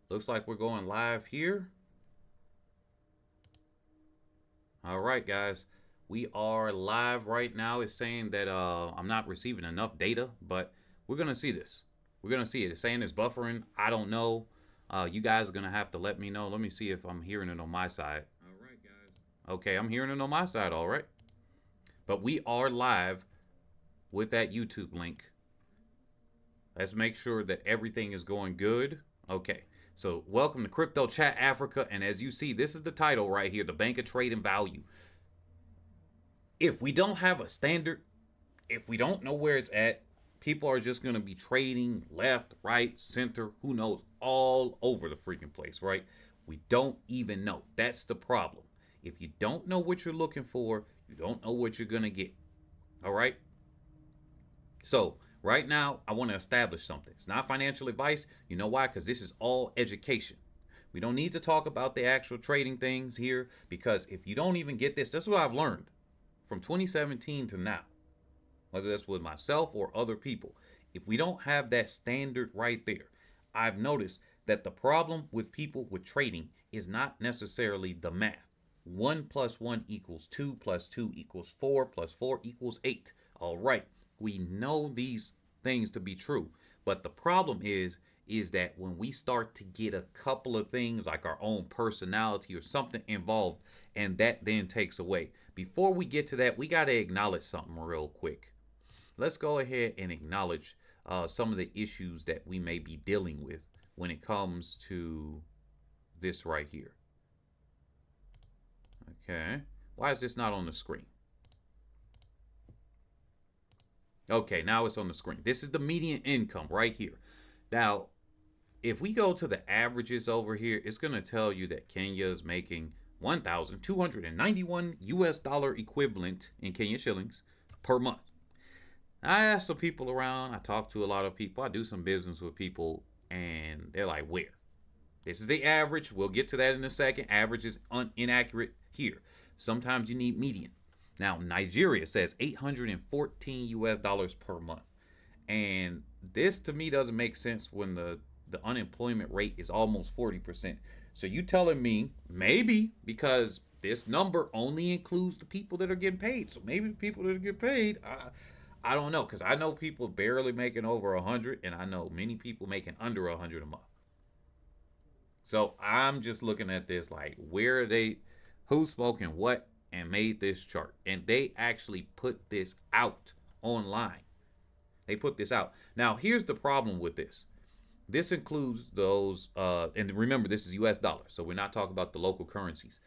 Looks like we're going live here. All right, guys. We are live right now. It's saying that I'm not receiving enough data, but we're going to see this. We're going to see it. It's saying it's buffering. I don't know. You guys are going to have to let me know. Let me see if I'm hearing it on my side. All right, guys. Okay, I'm hearing it on my side. All right. But we are live with that YouTube link. Let's make sure that everything is going good. Okay. So, welcome to Crypto Chat Africa. And as you see, this is the title right here, the Bank of Trade and Value. If we don't have a standard, if we don't know where it's at, people are just going to be trading left, right, center, who knows, all over the freaking place, right? We don't even know. That's the problem. If you don't know what you're looking for, you don't know what you're going to get. All right? So, right now, I want to establish something. It's not financial advice. You know why? Because this is all education. We don't need to talk about the actual trading things here because if you don't even get this, that's what I've learned from 2017 to now, whether that's with myself or other people. If we don't have that standard right there, I've noticed that the problem with people with trading is not necessarily the math. 1 plus 1 equals 2 plus 2 equals 4 plus 4 equals 8. All right, we know these things to be true, but the problem is that when we start to get a couple of things like our own personality or something involved, and that then takes away. Before we get to that, we got to acknowledge something real quick. Let's go ahead and acknowledge some of the issues that we may be dealing with when it comes to this right here. Okay. Why is this not on the screen? Okay, now it's on the screen. This is the median income right here. Now, if we go to the averages over here, it's going to tell you that Kenya is making 1,291 US dollar equivalent in Kenya shillings per month. I asked some people around, I talked to a lot of people, I do some business with people, and they're like, where? This is the average. We'll get to that in a second. Average is inaccurate here. Sometimes you need median. Now, Nigeria says 814 US dollars per month. And this to me doesn't make sense when the unemployment rate is almost 40%. So you telling me maybe because this number only includes the people that are getting paid. So maybe the people that get paid, I don't know, because I know people barely making over 100, and I know many people making under 100 a month. So I'm just looking at this like, where are they, who's smoking what, and made this chart, and they actually put this out online. They put this out. Now, here's the problem with this. This includes those, and remember, this is US dollars, so we're not talking about the local currencies.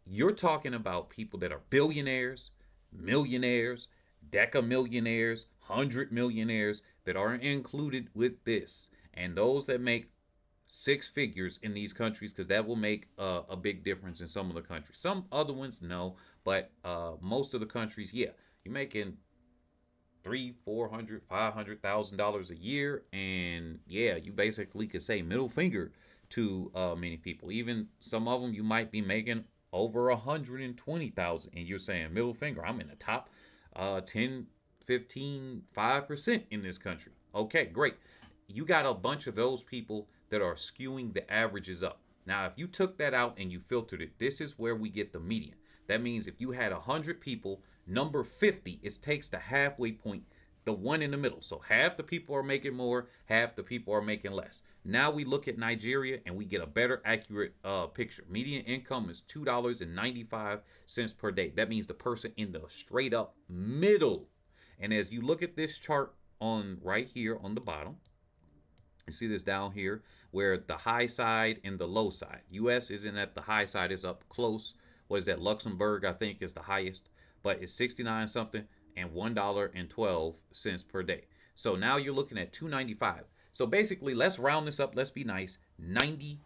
You're talking about people that are billionaires, millionaires, deca millionaires, 100 millionaires that are included with this. And those that make six figures in these countries, because that will make a big difference in some of the countries. Some other ones, no, but most of the countries, yeah, you're making three, 400, $500,000 a year, and yeah, you basically could say middle finger to many people. Even some of them, you might be making over 120,000, and you're saying middle finger. I'm in the top 10, 15, 5% in this country. Okay, great. You got a bunch of those people that are skewing the averages up. Now, if you took that out and you filtered it, this is where we get the median. That means if you had 100 people, number 50, it takes the halfway point, the one in the middle. So half the people are making more, half the people are making less. Now we look at Nigeria and we get a better accurate picture. Median income is $2.95 per day. That means the person in the straight up middle. And as you look at this chart on right here on the bottom, you see this down here where the high side and the low side. US isn't at the high side, it's up close. What is that? Luxembourg, I think, is the highest, but it's 69 something and $1.12 per day. So now you're looking at 295. So basically, let's round this up. Let's be nice. $90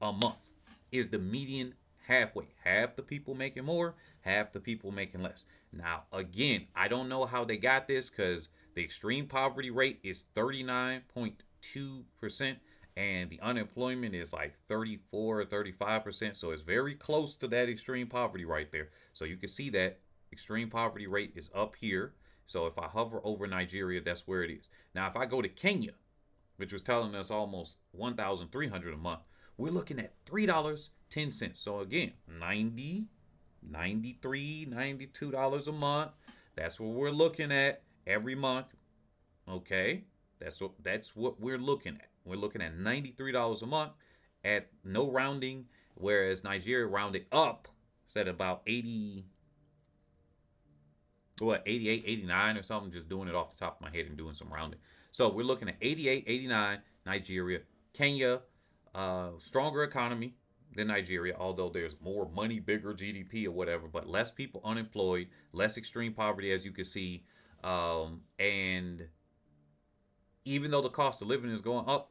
a month is the median halfway. Half the people making more, half the people making less. Now, again, I don't know how they got this because the extreme poverty rate is 39.2%, and the unemployment is like 34 or 35%. So it's very close to that extreme poverty right there. So you can see that extreme poverty rate is up here. So if I hover over Nigeria, that's where it is. Now, if I go to Kenya, which was telling us almost 1,300 a month. We're looking at $3.10. So again, 90, 93, $92 a month. That's what we're looking at every month. Okay? That's what we're looking at. We're looking at $93 a month at no rounding, whereas Nigeria rounded up, said about 80, what, 88, 89 or something, just doing it off the top of my head and doing some rounding. So we're looking at 88, 89, Nigeria. Kenya, stronger economy than Nigeria, although there's more money, bigger GDP or whatever, but less people unemployed, less extreme poverty, as you can see. And even though the cost of living is going up,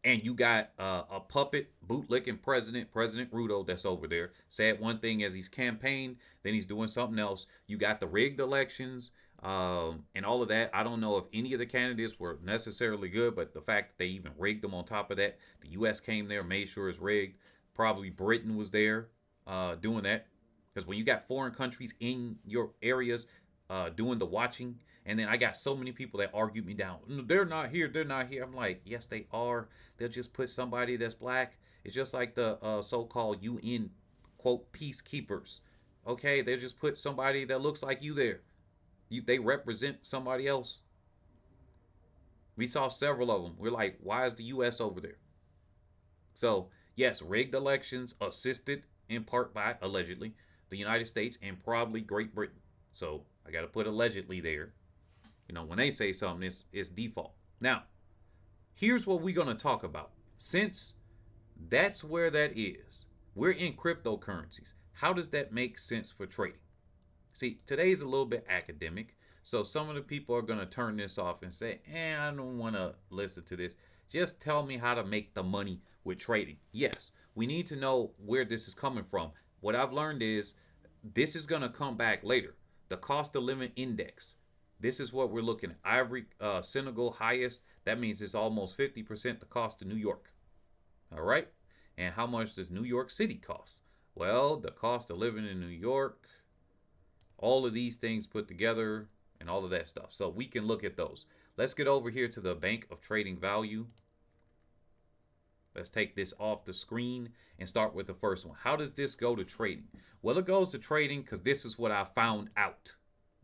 and you got a puppet bootlicking President Ruto, that's over there. Said one thing as he's campaigned, then he's doing something else. You got the rigged elections and all of that. I don't know if any of the candidates were necessarily good, but the fact that they even rigged them on top of that, the U.S. came there, made sure it's rigged. Probably Britain was there doing that. Because when you got foreign countries in your areas doing the watching, and then I got so many people that argued me down. They're not here. They're not here. I'm like, yes, they are. They'll just put somebody that's black. It's just like the so-called UN, quote, peacekeepers. Okay, they'll just put somebody that looks like you there. They represent somebody else. We saw several of them. We're like, why is the U.S. over there? So, yes, rigged elections assisted in part by, allegedly, the United States and probably Great Britain. So, I got to put allegedly there. You know, when they say something, it's default. Now, here's what we're going to talk about. Since that's where that is, we're in cryptocurrencies. How does that make sense for trading? See, today's a little bit academic. So some of the people are going to turn this off and say, I don't want to listen to this. Just tell me how to make the money with trading. Yes, we need to know where this is coming from. What I've learned is this is going to come back later. The cost of living index. This is what we're looking at. Ivory, Senegal, highest. That means it's almost 50% the cost of New York. All right. And how much does New York City cost? Well, the cost of living in New York, all of these things put together and all of that stuff. So we can look at those. Let's get over here to the Bank of Trading Value. Let's take this off the screen and start with the first one. How does this go to trading? Well, it goes to trading because this is what I found out.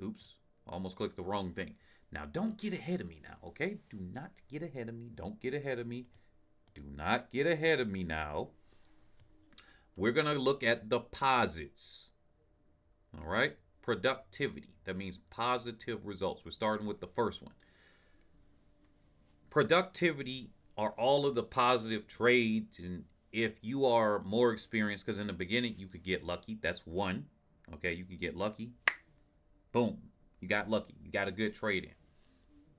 Oops. Almost clicked the wrong thing. Now, don't get ahead of me now, okay? Do not get ahead of me. Don't get ahead of me. Do not get ahead of me now. We're going to look at deposits. All right? Productivity. That means positive results. We're starting with the first one. Productivity are all of the positive trades. And if you are more experienced, because in the beginning, you could get lucky. That's one. Okay, you could get lucky. Boom. You got lucky. You got a good trade in.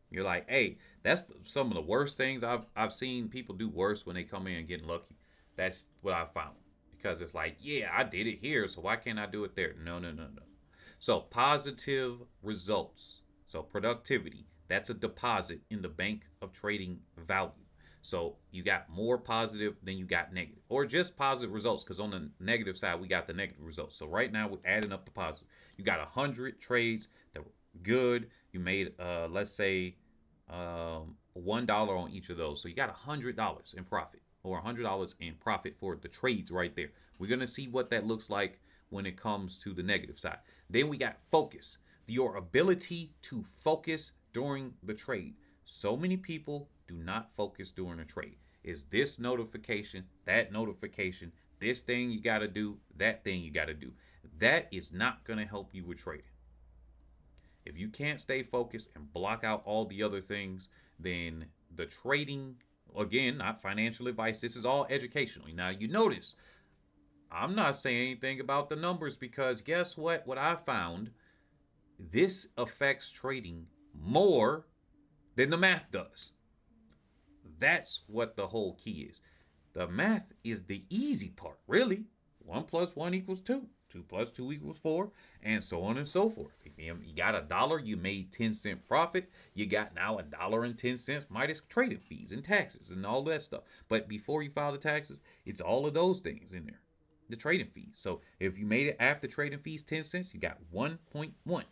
You're like, hey, that's some of the worst things I've seen people do worse when they come in and get lucky. That's what I found. Because it's like, yeah, I did it here, so why can't I do it there? No. So positive results. So productivity. That's a deposit in the Bank of Trading Value. So you got more positive than you got negative. Or just positive results, because on the negative side, we got the negative results. So right now, we're adding up the positive. You got 100 trades that were good. You made, let's say, $1 on each of those. So you got $100 in profit, or $100 in profit for the trades right there. We're going to see what that looks like when it comes to the negative side. Then we got focus. Your ability to focus during the trade. So many people do not focus during a trade. Is this notification, that notification, this thing you got to do, that thing you got to do. That is not going to help you with trading. If you can't stay focused and block out all the other things, then the trading, again, not financial advice, this is all educational. Now, you notice, I'm not saying anything about the numbers because guess what? What I found, this affects trading more than the math does. That's what the whole key is. The math is the easy part, really. 1 + 1 = 2. 2 + 2 = 4, and so on and so forth. If you got $1, you made 10-cent profit. You got now $1.10 minus trading fees and taxes and all that stuff. But before you file the taxes, it's all of those things in there. The trading fees. So if you made it after trading fees 10 cents, you got 1.1.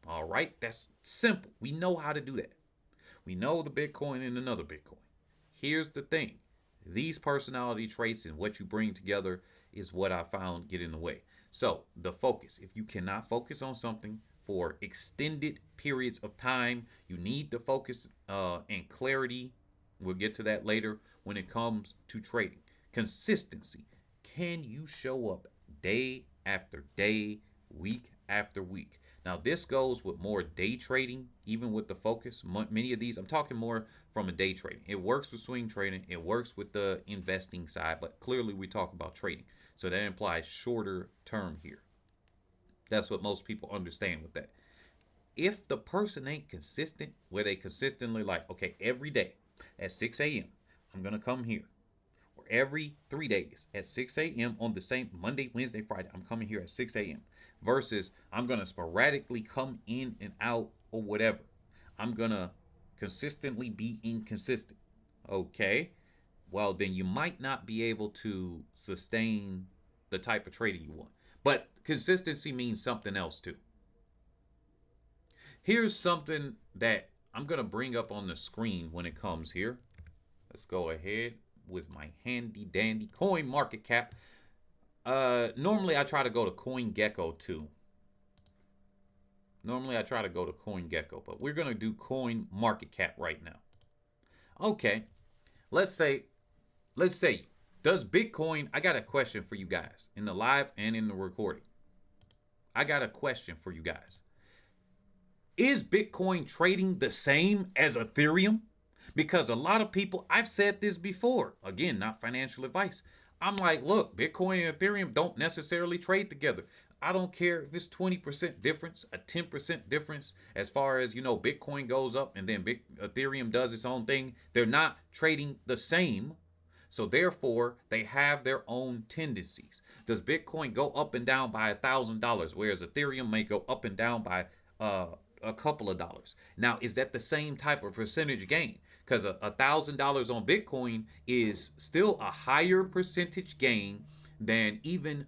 All right, that's simple. We know how to do that. We know the Bitcoin and another Bitcoin. here's the thing. These personality traits and what you bring together is what I found get in the way. So, the focus. If you cannot focus on something for extended periods of time, you need the focus and clarity. We'll get to that later when it comes to trading. Consistency. Can you show up day after day, week after week? Now, this goes with more day trading, even with the focus. Many of these, I'm talking more from a day trading. It works with swing trading, it works with the investing side, but clearly we talk about trading. So that implies shorter term here. That's what most people understand with that. If the person ain't consistent, where they consistently like, okay, every day at 6 a.m., I'm going to come here. Or every 3 days at 6 a.m. on the same Monday, Wednesday, Friday, I'm coming here at 6 a.m. Versus I'm going to sporadically come in and out or whatever. I'm going to consistently be inconsistent. Okay. Well, then you might not be able to sustain the type of trading you want. But consistency means something else too. Here's something that I'm going to bring up on the screen when it comes here. Let's go ahead with my handy dandy coin market cap. Normally I try to go to CoinGecko too. But we're going to do coin market cap right now. Okay. Let's say, does Bitcoin, I got a question for you guys in the live and in the recording. I got a question for you guys. Is Bitcoin trading the same as Ethereum? Because a lot of people, I've said this before, again, not financial advice. I'm like, look, Bitcoin and Ethereum don't necessarily trade together. I don't care if it's 20% difference, a 10% difference as far as, Bitcoin goes up and then Ethereum does its own thing. They're not trading the same. So therefore, they have their own tendencies. Does Bitcoin go up and down by $1,000, whereas Ethereum may go up and down by a couple of dollars? Now, is that the same type of percentage gain? Because $1,000 on Bitcoin is still a higher percentage gain than even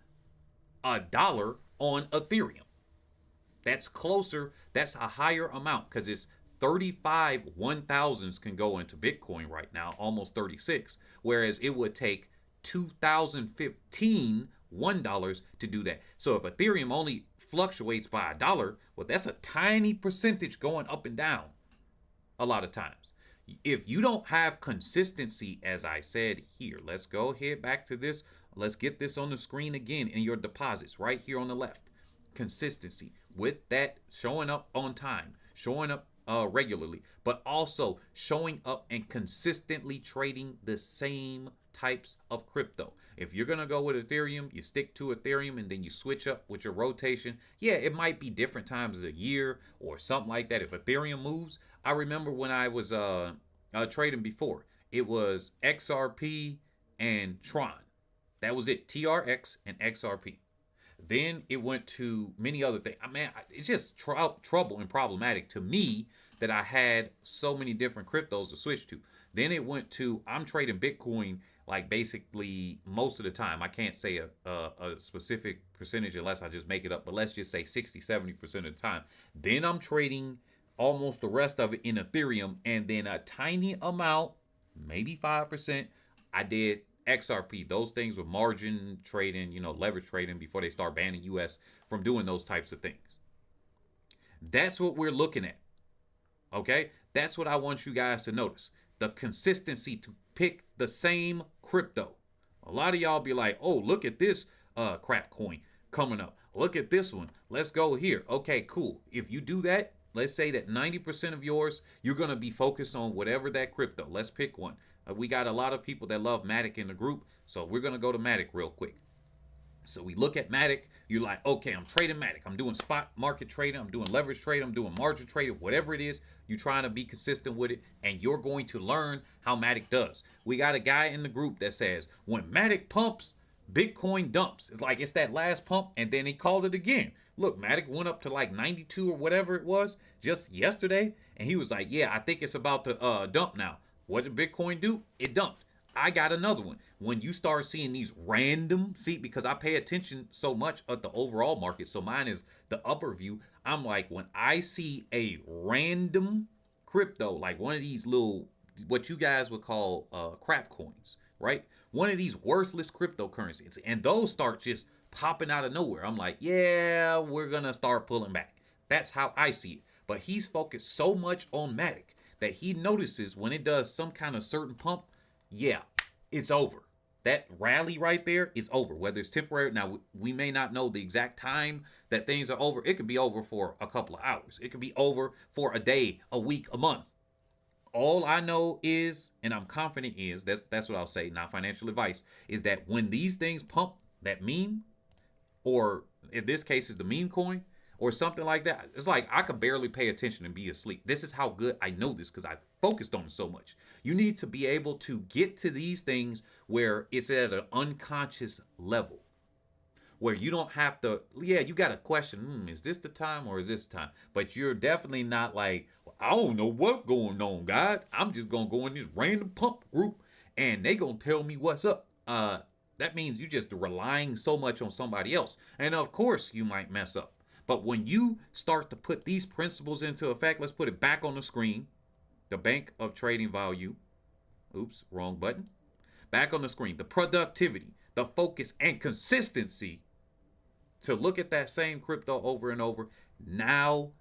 $1 on Ethereum. That's closer. That's a higher amount because it's 35 1,000s can go into Bitcoin right now, almost 36. Whereas it would take 2015 $1 to do that. So if Ethereum only fluctuates by $1, well, that's a tiny percentage going up and down a lot of times. If you don't have consistency, as I said here, let's go ahead back to this. Let's get this on the screen again in your deposits right here on the left. Consistency with that showing up on time, showing up regularly, but also showing up and consistently trading the same types of crypto. If you're going to go with Ethereum, you stick to Ethereum and then you switch up with your rotation. Yeah, it might be different times of the year or something like that. If Ethereum moves, I remember when I was trading before, it was XRP and Tron. That was it, TRX and XRP. Then it went to many other things. I mean, it's just trouble and problematic to me that I had so many different cryptos to switch to. Then it went to, I'm trading Bitcoin like basically most of the time. I can't say a specific percentage unless I just make it up, but let's just say 60-70% of the time. Then I'm trading almost the rest of it in Ethereum, and then a tiny amount, maybe 5%, I did XRP. Those things with margin trading, leverage trading before they start banning US from doing those types of things. That's what we're looking at. Okay? That's what I want you guys to notice. The consistency to pick the same crypto. A lot of y'all be like, oh, look at this crap coin coming up. Look at this one. Let's go here. Okay, cool. If you do that, let's say that 90% of yours, you're going to be focused on whatever that crypto. Let's pick one. We got a lot of people that love Matic in the group, so we're going to go to Matic real quick. So we look at Matic. You're like, okay, I'm trading Matic. I'm doing spot market trading. I'm doing leverage trading. I'm doing margin trading. Whatever it is, you're trying to be consistent with it, and you're going to learn how Matic does. We got a guy in the group that says, when Matic pumps, Bitcoin dumps. It's like it's that last pump, and then he called it again. Look, Matic went up to like 92 or whatever it was just yesterday, and he was like, yeah, I think it's about to dump now. What did Bitcoin do? It dumped. I got another one. When you start seeing these random, because I pay attention so much at the overall market, so mine is the upper view. I'm like, when I see a random crypto, like one of these little what you guys would call crap coins, right? One of these worthless cryptocurrencies, and those start just popping out of nowhere. I'm like, yeah, we're gonna start pulling back. That's how I see it. But he's focused so much on Matic that he notices when it does some kind of certain pump, yeah, it's over. That rally right there is over. Whether it's temporary, now we may not know the exact time that things are over. It could be over for a couple of hours. It could be over for a day, a week, a month. All I know is, and I'm confident is, that's what I'll say, not financial advice, is that when these things pump that meme, or in this case is the meme coin, or something like that, it's like I could barely pay attention and be asleep. This is how good I know this because I focused on it so much. You need to be able to get to these things where it's at an unconscious level, where you don't have to, yeah, you got to question, is this the time or is this the time? But you're definitely not like, well, I don't know what's going on, God. I'm just going to go in this random pump group and they going to tell me what's up. That means you just relying so much on somebody else. And of course you might mess up. But when you start to put these principles into effect, let's put it back on the screen. The bank of trading value. Oops, wrong button. Back on the screen. The productivity, the focus, and consistency to look at that same crypto over and over. Now,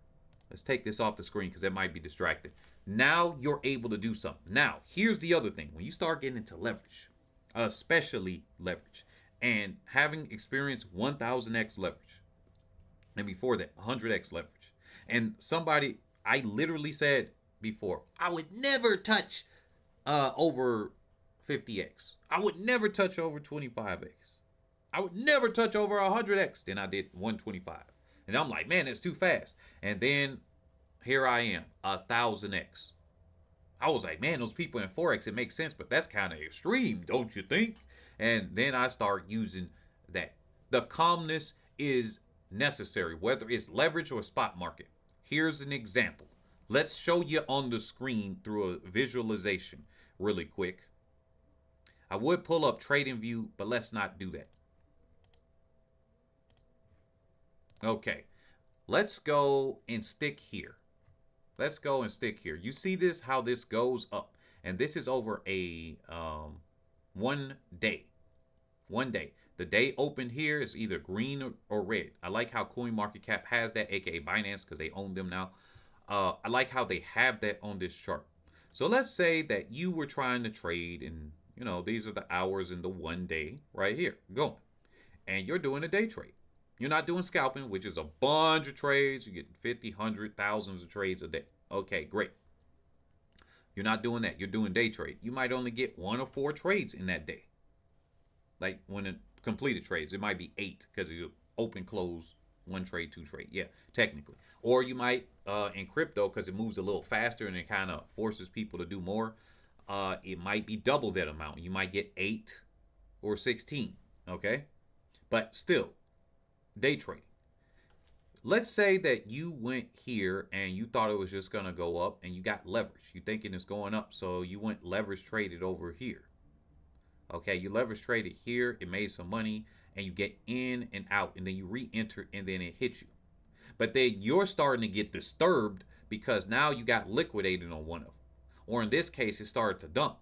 let's take this off the screen because it might be distracting. Now you're able to do something. Now, here's the other thing. When you start getting into leverage, especially leverage, and having experienced 1000x leverage, and before that, 100x leverage. And somebody, I literally said before, I would never touch over 50x. I would never touch over 25x. I would never touch over 100x. Then I did 125. And I'm like, man, that's too fast. And then here I am, 1000x. I was like, man, those people in Forex, it makes sense, but that's kind of extreme, don't you think? And then I start using that. The calmness is necessary, whether it's leverage or spot market. Here's an example. Let's show you on the screen through a visualization really quick. I would pull up trading view, but let's not do that. Okay, let's go and stick here. Let's go and stick here. You see this, how this goes up. And this is over a 1 day. 1 day. The day opened here is either green or red. I like how CoinMarketCap has that, aka Binance, because they own them now. I like how they have that on this chart. So let's say that you were trying to trade, and you know these are the hours in the 1 day right here going, and you're doing a day trade. You're not doing scalping, which is a bunch of trades. You get 50, 100, thousands of trades a day. Okay, great. You're not doing that. You're doing day trade. You might only get 1 or 4 trades in that day. Like when it completed trades, it might be 8 because you open, close, 1 trade, 2 trade. Yeah, technically. Or you might, in crypto, because it moves a little faster and it kind of forces people to do more, it might be double that amount. You might get 8 or 16, okay? But still, day trading. Let's say that you went here and you thought it was just going to go up and you got leverage. You thinking it's going up, so you went leverage traded over here. Okay, you leverage traded here, it made some money, and you get in and out, and then you re-enter, and then it hits you. But then you're starting to get disturbed because now you got liquidated on one of them. Or in this case, it started to dump.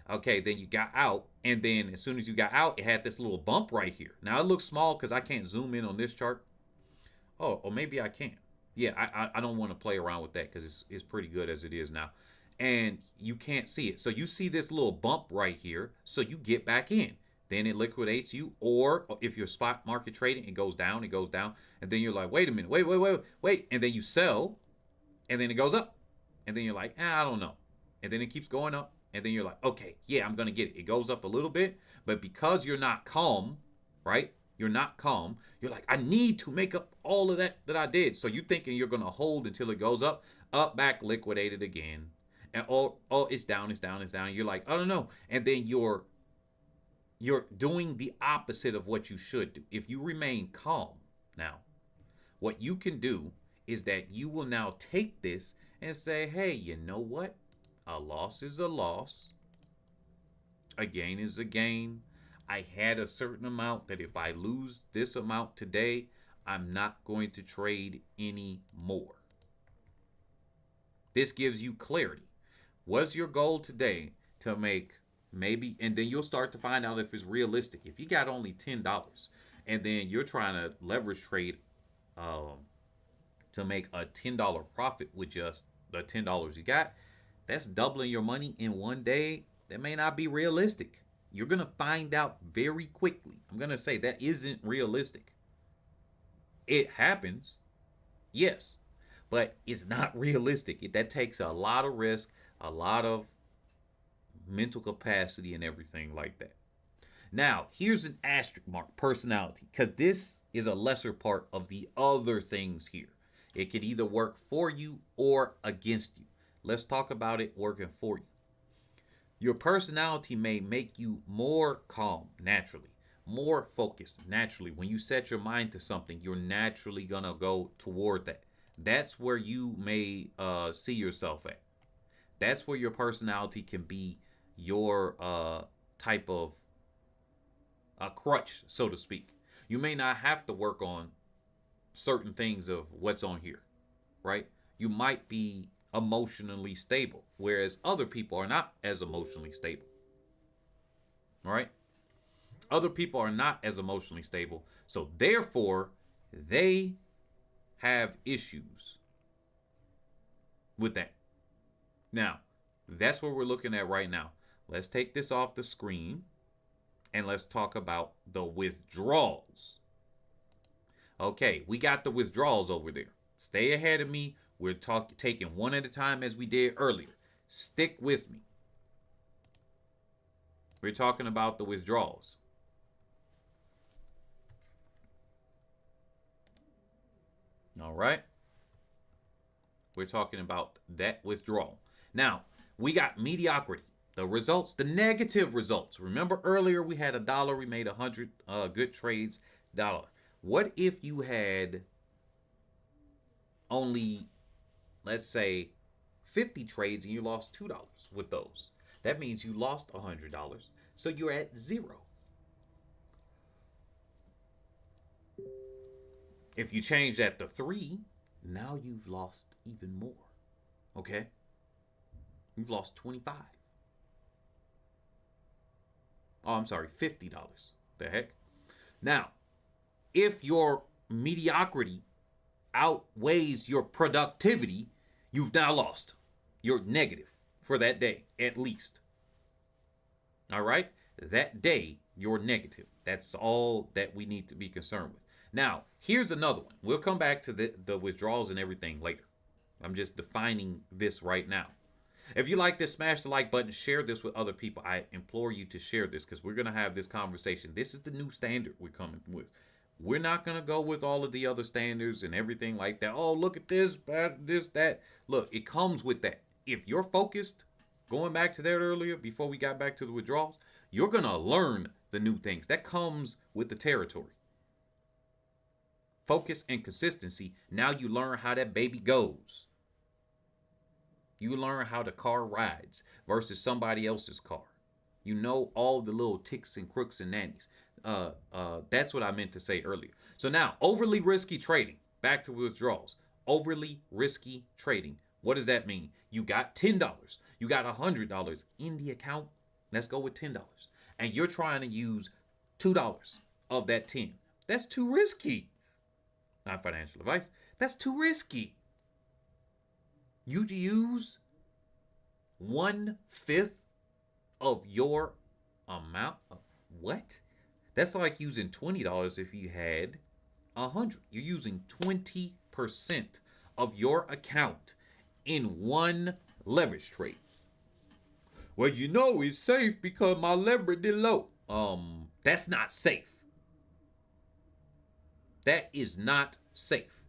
Okay, then you got out, and then as soon as you got out, it had this little bump right here. Now it looks small because I can't zoom in on this chart. Oh, or maybe I can. Yeah, I don't want to play around with that because it's pretty good as it is now. And you can't see it. So you see this little bump right here. So you get back in. Then it liquidates you. Or if you're spot market trading, it goes down, And then you're like, wait a minute, wait. And then you sell. And then it goes up. And then you're like, I don't know. And then it keeps going up. And then you're like, okay, yeah, I'm going to get it. It goes up a little bit. But because you're not calm, right? You're not calm. You're like, I need to make up all of that I did. So you're thinking you're going to hold until it goes up, back, liquidated again. And oh, it's down. You're like, I don't know. And then you're doing the opposite of what you should do. If you remain calm now, what you can do is that you will now take this and say, hey, you know what? A loss is a loss. A gain is a gain. I had a certain amount that if I lose this amount today, I'm not going to trade any more. This gives you clarity. Was your goal today to make maybe, and then you'll start to find out if it's realistic. If you got only $10 and then you're trying to leverage trade um, to make a $10 profit with just the $10 you got, that's doubling your money in one day. That may not be realistic. You're going to find out very quickly. I'm going to say that isn't realistic. It happens, yes, but it's not realistic. That takes a lot of risk, a lot of mental capacity, and everything like that. Now, here's an asterisk mark: personality, because this is a lesser part of the other things here. It could either work for you or against you. Let's talk about it working for you. Your personality may make you more calm naturally, more focused naturally. When you set your mind to something, you're naturally going to go toward that. That's where you may see yourself at. That's where your personality can be your type of a crutch, so to speak. You may not have to work on certain things of what's on here, right? You might be emotionally stable, whereas other people are not as emotionally stable. All right? Other people are not as emotionally stable, so therefore they have issues with that. Now, that's what we're looking at right now. Let's take this off the screen and let's talk about the withdrawals. Okay, we got the withdrawals over there. Stay ahead of me. We're taking one at a time as we did earlier. Stick with me. We're talking about the withdrawals. All right. We're talking about that withdrawal. Now, we got mediocrity. The results, the negative results. Remember earlier we had $1. We made 100 good trades. $1. What if you had only, let's say, 50 trades and you lost $2 with those? That means you lost $100. So you're at zero. If you change that to 3, now you've lost even more. Okay? You've lost 25. Oh, I'm sorry, $50. The heck? Now, if your mediocrity outweighs your productivity, you've now lost. You're negative for that day, at least. All right? That day, you're negative. That's all that we need to be concerned with. Now, here's another one. We'll come back to the withdrawals and everything later. I'm just defining this right now. If you like this, smash the like button, share this with other people. I implore you to share this because we're going to have this conversation. This is the new standard we're coming with. We're not going to go with all of the other standards and everything like that. Oh, look at this, this, that. Look, it comes with that. If you're focused, going back to that earlier, before we got back to the withdrawals, you're going to learn the new things. That comes with the territory. Focus and consistency. Now you learn how that baby goes. You learn how the car rides versus somebody else's car. You know all the little ticks and crooks and nannies. That's what I meant to say earlier. So now, overly risky trading. Back to withdrawals. Overly risky trading. What does that mean? You got $10. You got $100 in the account. Let's go with $10. And you're trying to use $2 of that 10. That's too risky. Not financial advice. That's too risky. You use 1/5 of your amount. What? That's like using $20 if you had 100. You're using 20% of your account in one leverage trade. Well, you know it's safe because my leverage is low. That's not safe. That is not safe.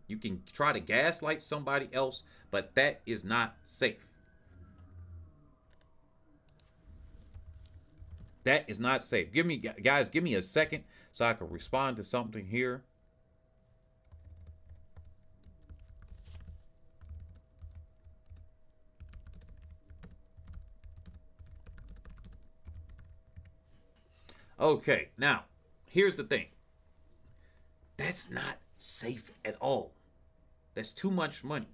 You can try to gaslight somebody else, but that is not safe. That is not safe. Give me a second so I can respond to something here. Okay, now, here's the thing. That's not safe at all. That's too much money.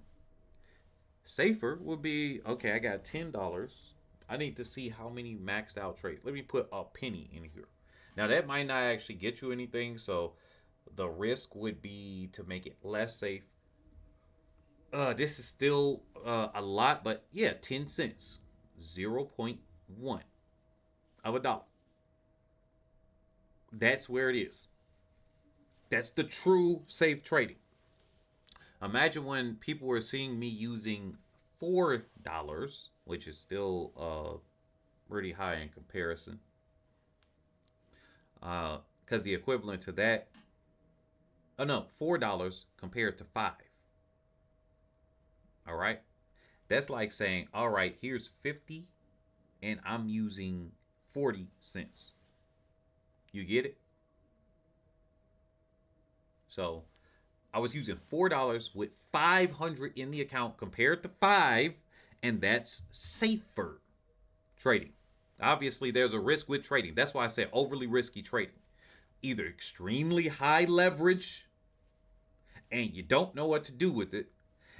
Safer would be okay. I got $10. I need to see how many maxed out trades. Let me put a penny in here. Now that might not actually get you anything, so the risk would be to make it less safe. This is still a lot, but yeah, 10 cents, 0.1 of a dollar. That's where it is. That's the true safe trading. Imagine when people were seeing me using $4, which is still pretty high in comparison. Because the equivalent to that, oh no, $4 compared to five. All right, that's like saying, all right, here's 50, and I'm using 40 cents. You get it? So I was using $4 with 500 in the account compared to five, and that's safer trading. Obviously, there's a risk with trading. That's why I said overly risky trading. Either extremely high leverage and you don't know what to do with it,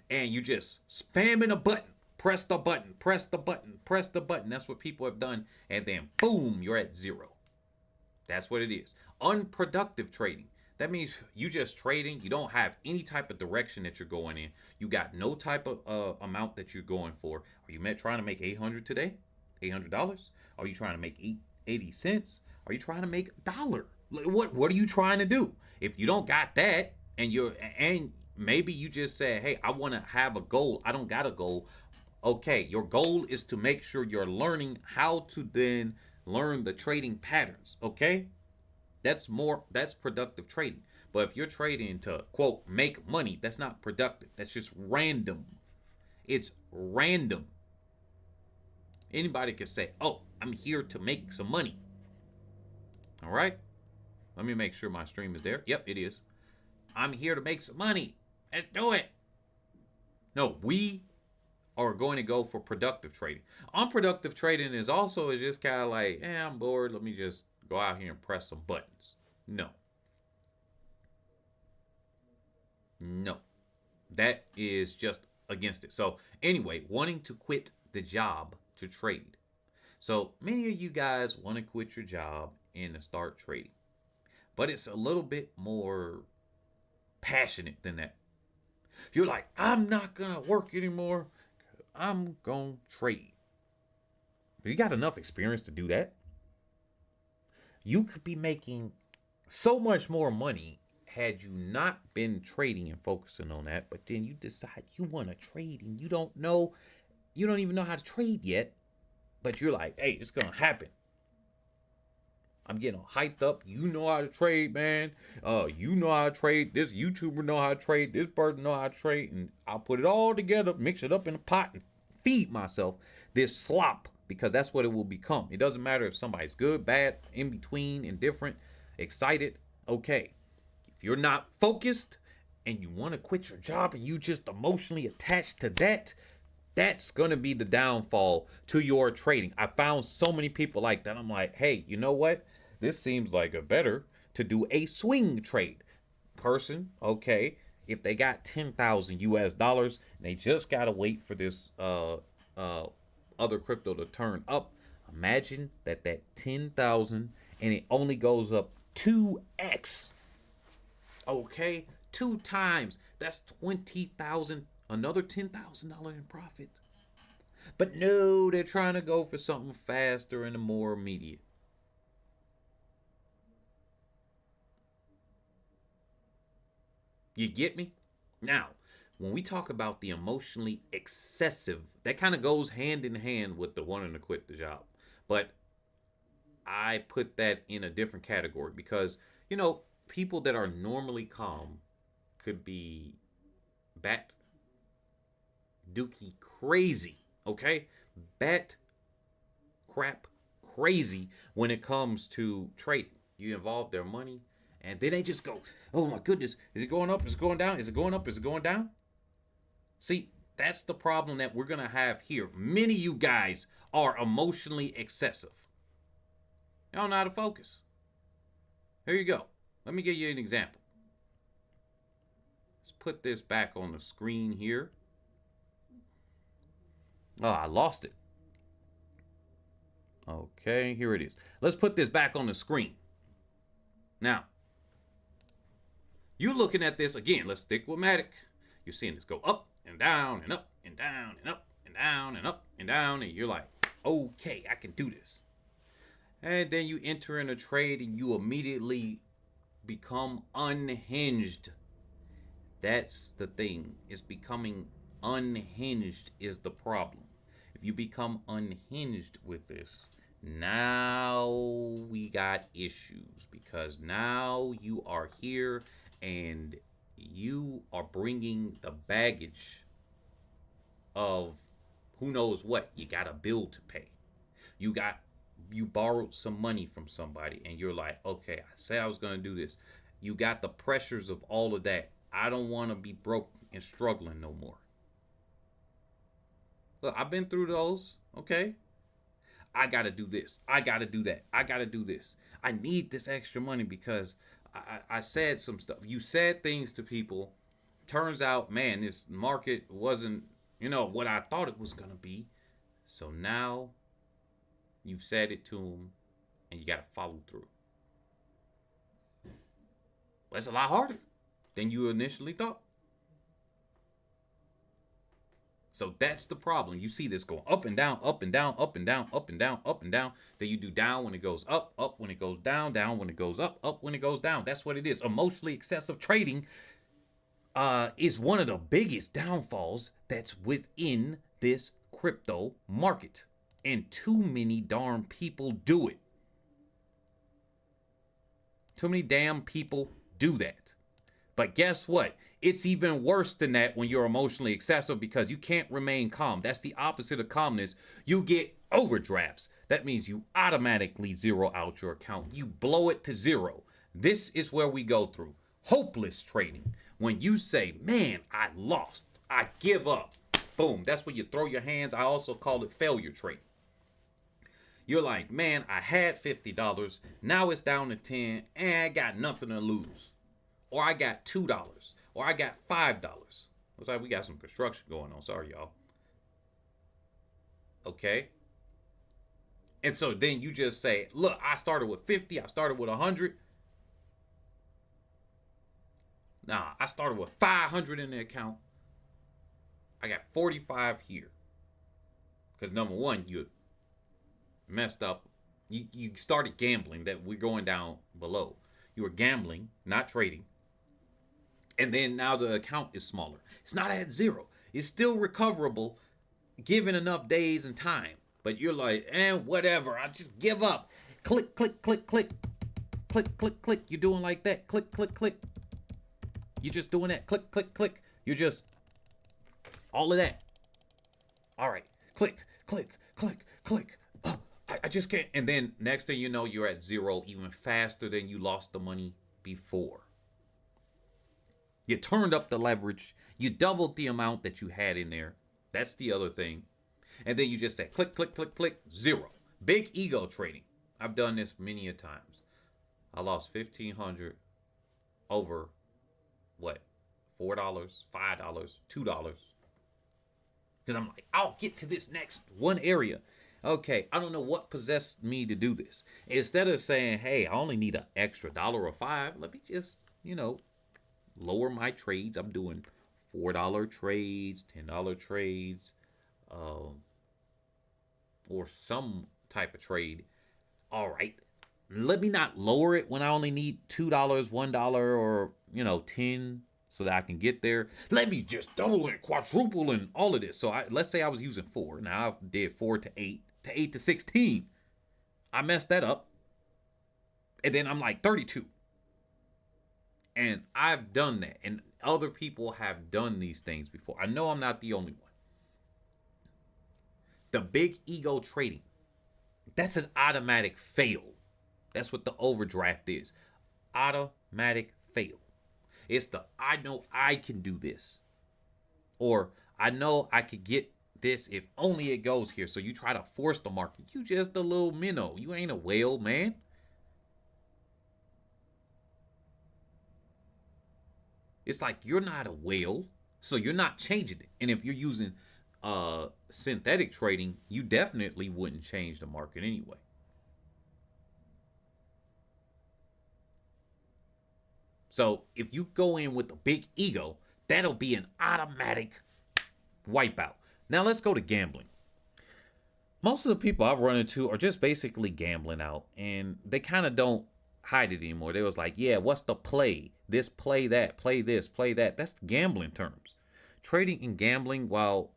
and you just spamming a button. Press the button, press the button, press the button. That's what people have done. And then boom, you're at zero. That's what it is. Unproductive trading. That means you just trading. You don't have any type of direction that you're going in. You got no type of amount that you're going for. Are you trying to make 800 today? $800? Are you trying to make 80 cents? Are you trying to make a dollar? What are you trying to do? If you don't got that, and maybe you just said, hey, I want to have a goal. I don't got a goal. Okay, your goal is to make sure you're learning how to then learn the trading patterns. Okay, that's productive trading. But if you're trading to quote make money, that's not productive. That's just random. It's random. Anybody can say, oh, I'm here to make some money. All right, let me make sure my stream is there. Yep, it is. I'm here to make some money. Let's do it. No, we are going to go for productive trading. Unproductive trading is also just kind of like, I'm bored. Let me just go out here and press some buttons. No. No. That is just against it. So, anyway, wanting to quit the job to trade. So, many of you guys want to quit your job and to start trading. But it's a little bit more passionate than that. You're like, I'm not going to work anymore. I'm going to trade. But you got enough experience to do that. You could be making so much more money had you not been trading and focusing on that. But then you decide you want to trade and you don't even know how to trade yet. But you're like, hey, it's going to happen. I'm getting hyped up. You know how to trade, man. You know how to trade. This YouTuber know how to trade. This person know how to trade. And I'll put it all together, mix it up in a pot, and feed myself this slop, because that's what it will become. It doesn't matter if somebody's good, bad, in between, indifferent, excited. Okay. If you're not focused and you want to quit your job and you just emotionally attached to that, that's going to be the downfall to your trading. I found so many people like that. I'm like, hey, you know what? This seems like a better to do a swing trade. Person, okay, if they got 10,000 US dollars and they just got to wait for this other crypto to turn up, imagine that 10,000 and it only goes up 2x. Okay, 2 times. That's 20,000. Another $10,000 in profit. But no, they're trying to go for something faster and more immediate. You get me? Now, when we talk about the emotionally excessive, that kind of goes hand in hand with the wanting to quit the job. But I put that in a different category because, people that are normally calm could be bat dookie crazy, okay? Bat crap crazy when it comes to trading. You involve their money, and then they just go, oh my goodness, is it going up? Is it going down? Is it going up? Is it going down? See, that's the problem that we're going to have here. Many of you guys are emotionally excessive. You don't know how to focus. Here you go. Let me give you an example. Let's put this back on the screen here. Oh, I lost it. Okay, here it is. Let's put this back on the screen. Now, you're looking at this again. Let's stick with Matic. You're seeing this go up and down and up and down and up and down and up and down. And you're like, okay, I can do this. And then you enter in a trade and you immediately become unhinged. That's the thing. It's becoming unhinged is the problem. If you become unhinged with this, now we got issues because now you are here and you are bringing the baggage of who knows what. You got a bill to pay. You borrowed some money from somebody and you're like, okay, I said I was going to do this. You got the pressures of all of that. I don't want to be broke and struggling no more. Look, I've been through those, okay? I got to do this. I got to do that. I got to do this. I need this extra money because I said some stuff. You said things to people. Turns out, man, this market wasn't, what I thought it was going to be. So now you've said it to them and you got to follow through. That's a lot harder than you initially thought. So that's the problem. You see this going up and down, up and down, up and down, up and down, up and down. Then you do down when it goes up, up when it goes down, down when it goes up, up when it goes down. That's what it is. Emotionally excessive trading is one of the biggest downfalls that's within this crypto market. And too many darn people do it. Too many damn people do that. But guess what? It's even worse than that when you're emotionally excessive because you can't remain calm. That's the opposite of calmness. You get overdrafts. That means you automatically zero out your account. You blow it to zero. This is where we go through hopeless trading. When you say, man, I lost, I give up. Boom. That's when you throw your hands. I also call it failure trading. You're like, man, I had $50. Now it's down to 10 and I got nothing to lose. Or I got $2. Or I got $5. Looks like we got some construction going on. Sorry, y'all. Okay. And so then you just say, look, I started with 50. I started with 100. Nah, I started with 500 in the account. I got 45 here. Because number one, you messed up. You started gambling that we're going down below. You were gambling, not trading. And then now the account is smaller. It's not at zero. It's still recoverable given enough days and time. But you're like, whatever. I just give up. Click, click, click, click. Click, click, click. You're doing like that. Click, click, click. You're just doing that. Click, click, click. You're just all of that. All right. Click, click, click, click. I just can't. And then next thing you know, you're at zero even faster than you lost the money before. You turned up the leverage. You doubled the amount that you had in there. That's the other thing. And then you just say click, click, click, click, zero. Big ego trading. I've done this many a times. I lost $1,500 over what? $4, $5, $2. Because I'm like, I'll get to this next one area. Okay, I don't know what possessed me to do this. Instead of saying, hey, I only need an extra $1 or $5, let me just, lower my trades. I'm doing $4 trades, $10 trades, or some type of trade. All right, let me not lower it when I only need $2, $1, or $10 so that I can get there. Let me just double and quadruple and all of this. So let's say I was using 4. Now I did 4 to 8 to 8 to 16. I messed that up, and then I'm like 32. And I've done that. And other people have done these things before. I know I'm not the only one. The big ego trading. That's an automatic fail. That's what the overdraft is. Automatic fail. It's the I know I can do this. Or I know I could get this if only it goes here. So you try to force the market. You just a little minnow. You ain't a whale, man. It's like you're not a whale, so you're not changing it. And if you're using synthetic trading, you definitely wouldn't change the market anyway. So if you go in with a big ego, that'll be an automatic wipeout. Now let's go to gambling. Most of the people I've run into are just basically gambling out, and they kind of don't hide it anymore. They was like, yeah, what's the play? This, play that, play this, play that. That's gambling terms. Trading and gambling, while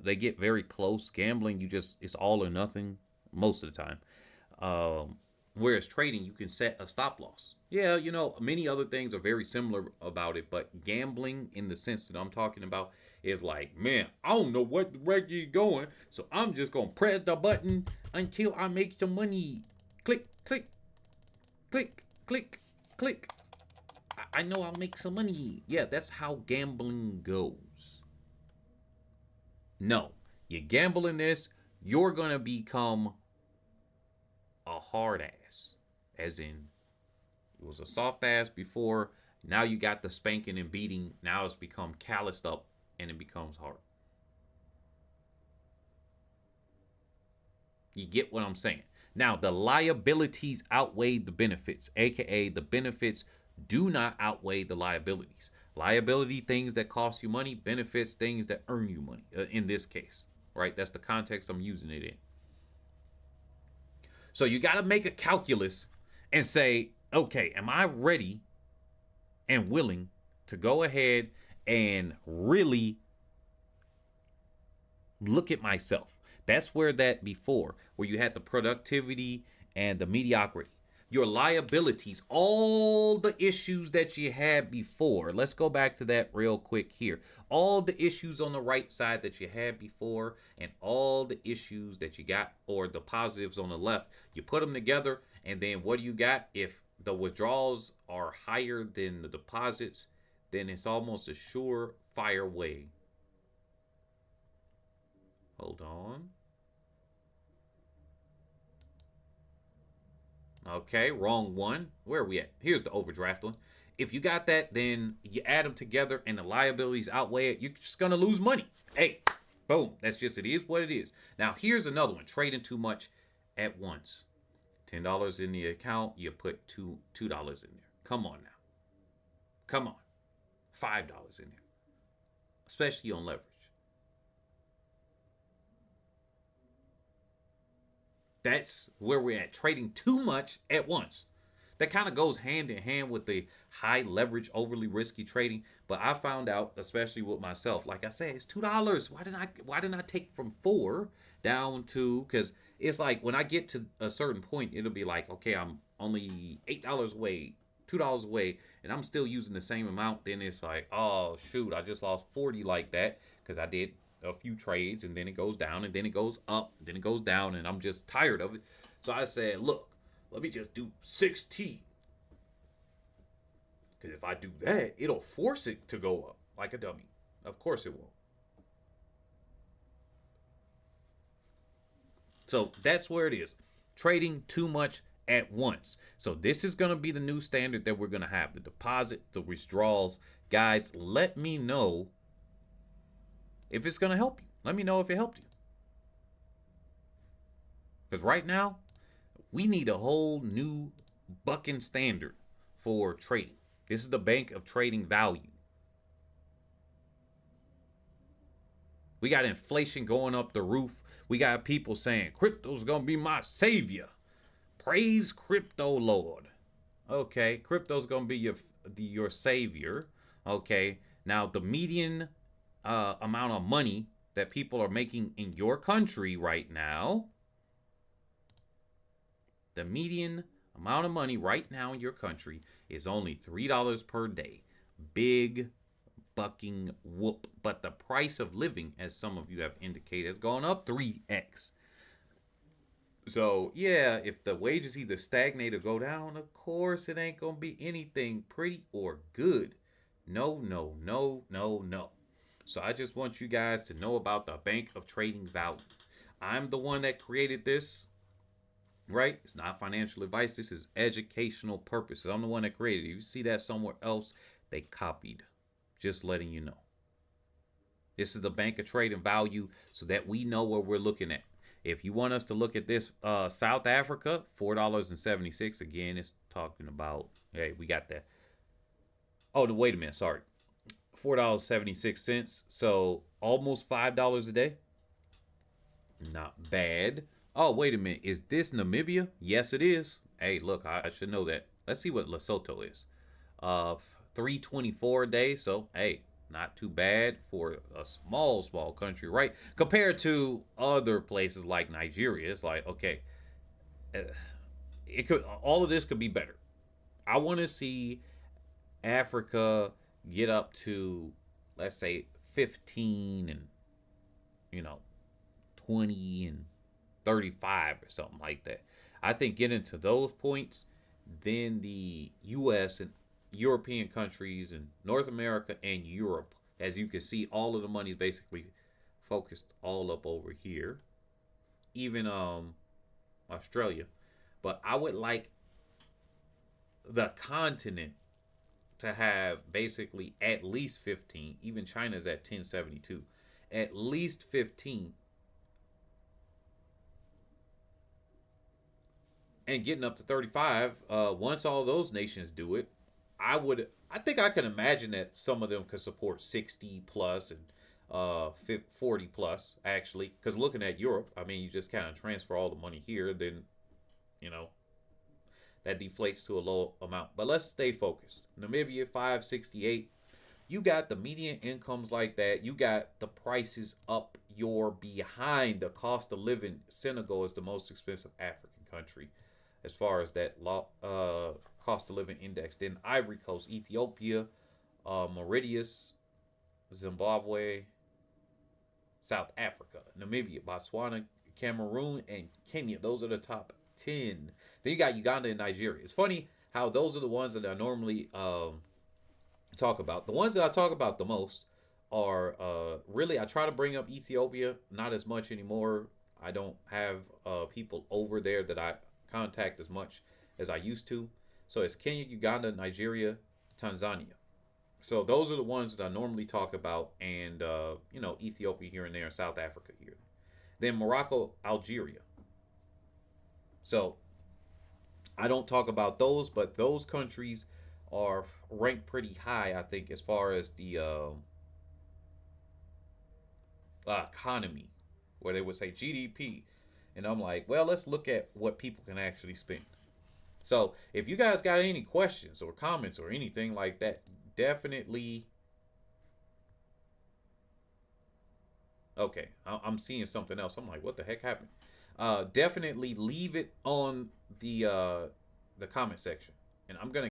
they get very close, gambling, you just, it's all or nothing most of the time. Whereas trading, you can set a stop loss. Yeah, many other things are very similar about it, but gambling, in the sense that I'm talking about, is like, man, I don't know what direction you're going, so I'm just gonna press the button until I make some money. Click, click, click, click, click. I know I'll make some money. Yeah, that's how gambling goes. No, you gamble in this, you're gonna become a hard ass. As in, it was a soft ass before. Now you got the spanking and beating. Now it's become calloused up and it becomes hard. You get what I'm saying? Now, the liabilities outweigh the benefits, aka the benefits do not outweigh the liabilities. Liability, things that cost you money; benefits, things that earn you money. In this case, right? That's the context I'm using it in. So you got to make a calculus and say, okay, am I ready and willing to go ahead and really look at myself? That's where that before, where you had the productivity and the mediocrity. Your liabilities, all the issues that you had before. Let's go back to that real quick here. All the issues on the right side that you had before, and all the issues that you got, or the positives on the left, you put them together, and then what do you got? If the withdrawals are higher than the deposits, then it's almost a surefire way. Hold on. Okay, wrong one. Where are we at? Here's the overdraft one. If you got that, then you add them together and the liabilities outweigh it. You're just going to lose money. Hey, boom. That's just, it is what it is. Now, here's another one. Trading too much at once. $10 in the account, you put $2 in there. Come on now. Come on. $5 in there. Especially on leverage. That's where we're at. Trading too much at once. That kind of goes hand in hand with the high leverage, overly risky trading. But I found out, especially with myself, like I said, it's $2. Why didn't I take from 4 down to, because it's like when I get to a certain point, it'll be like, okay, I'm only $8 away, $2 away, and I'm still using the same amount. Then it's like, oh shoot, I just lost 40 like that because I did a few trades, and then it goes down, and then it goes up, and then it goes down, and I'm just tired of it. So I said, look, let me just do 16. Because if I do that, it'll force it to go up like a dummy. Of course it will. So that's where it is. Trading too much at once. So this is going to be the new standard that we're going to have. The deposit, the withdrawals. Guys, let me know if it's going to help you. Let me know if it helped you. Because right now, we need a whole new bucking standard for trading. This is the bank of trading value. We got inflation going up the roof. We got people saying crypto's going to be my savior. Praise crypto, Lord. Okay, crypto's going to be your savior. Okay, now the median amount of money that people are making in your country right now, the median amount of money right now in your country is only $3 per day. Big bucking whoop. But the price of living, as some of you have indicated, has gone up 3x. So, yeah, if the wages either stagnate or go down, of course it ain't going to be anything pretty or good. No, no, no, no, no. So I just want you guys to know about the Bank of Trading Value. I'm the one that created this, right? It's not financial advice. This is educational purposes. I'm the one that created it. If you see that somewhere else, they copied. Just letting you know. This is the Bank of Trade and Value so that we know what we're looking at. If you want us to look at this, South Africa, $4.76. Again, it's talking about, hey, we got that. Oh, wait a minute. Sorry. $4.76. So almost $5 a day. Not bad. Oh, wait a minute. Is this Namibia? Yes, it is. Hey, look, I should know that. Let's see what Lesotho is. 324 a day. So, hey, not too bad for a small country, right? Compared to other places like Nigeria, it's like, okay, uh, it could, all of this could be better. I want to see Africa get up to, let's say, 15 and, you know, 20 and 35 or something like that. I think getting to those points, then the US and European countries and North America and Europe, as you can see, all of the money is basically focused all up over here. Even Australia. But I would like the continent to have basically at least 15. Even China's at 1072. At least 15. And getting up to 35, once all those nations do it, I think I can imagine that some of them could support 60 plus and 40 plus, actually. Because looking at Europe, I mean, you just kind of transfer all the money here, then, you know, that deflates to a low amount. But let's stay focused. Namibia, 568. You got the median incomes like that. You got the prices up your behind. The cost of living. Senegal is the most expensive African country as far as that cost of living index. Then Ivory Coast, Ethiopia, Mauritius, Zimbabwe, South Africa, Namibia, Botswana, Cameroon, and Kenya. Those are the top 10. Then you got Uganda and Nigeria. It's funny how those are the ones that I normally talk about. The ones that I talk about the most are really, I try to bring up Ethiopia, not as much anymore. I don't have people over there that I contact as much as I used to. So it's Kenya, Uganda, Nigeria, Tanzania. So those are the ones that I normally talk about, and Ethiopia here and there, and South Africa here. Then Morocco, Algeria. So I don't talk about those, but those countries are ranked pretty high, I think, as far as the economy, where they would say GDP. And I'm like, well, let's look at what people can actually spend. So if you guys got any questions or comments or anything like that, definitely. Okay, I'm seeing something else. I'm like, what the heck happened? Definitely leave it on the comment section, and I'm gonna